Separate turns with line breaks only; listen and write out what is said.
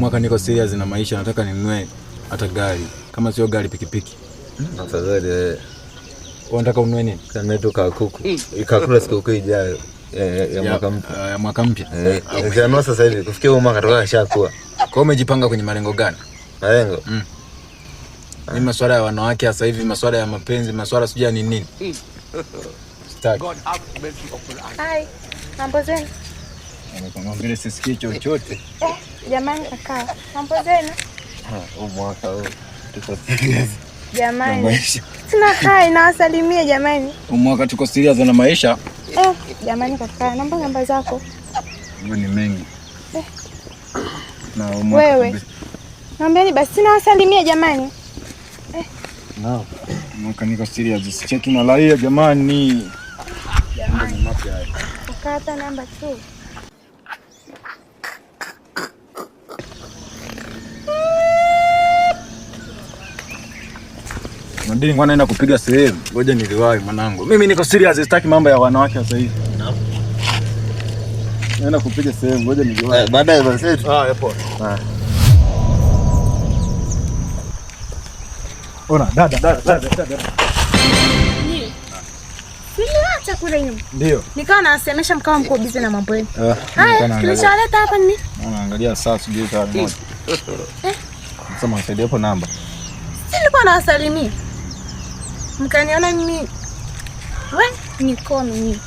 mwaka niko serious na maisha, nataka ninunue hata gari. Kama sio gari, pikipiki.
Afadhali
unataka ununue nini?
Kama toka kuku. Ikakula siku ijayo ya mwaka mpya.
Ya mwaka mpya.
Ndio sasa hivi kufikia huo mwaka toka ashakuwa.
Kwa umejipanga kwenye malengo gani?
Malengo?
Ni masuala ya wanawake sasa hivi, masuala ya mapenzi, masuala sijui ni nini. Staki.
Hai, mambo zenu?
Kama vile sisikii chochote.
Jamani kaka, mambo zenu?
Mwaka huu tuko serious.
Jamani. Sina hai na wasalimie jamani.
Mwaka tuko serious na maisha.
Jamani kaka, namba zako.
Ni mengi. Na
wewe. Naambieni basi sina wasalimie jamani.
No. Mwaka niko serious. Sicheki na laia jamani.
Jamani. Kaka namba 2.
Ndini kwa naenda kupiga sehemu. Ngoja niliwahi mwanangu. Mimi niko serious, sitaki mambo ya wanawake sasa hivi. Naenda kupiga sehemu, ngoja niliwahi.
Baadaye basi.
Yapo. Ona, dada.
Ni. Siliacha kule nyuma.
Ndio.
Nikawa nasemesha mkao mko busy na mambo yenu.
Haya,
tulishaleta hapa nini?
Naangalia saa sijui saa moja. Sasa msaidie hapo namba.
Si nilikuwa nawasalimia. Mkaniona mimi. Niko mimi.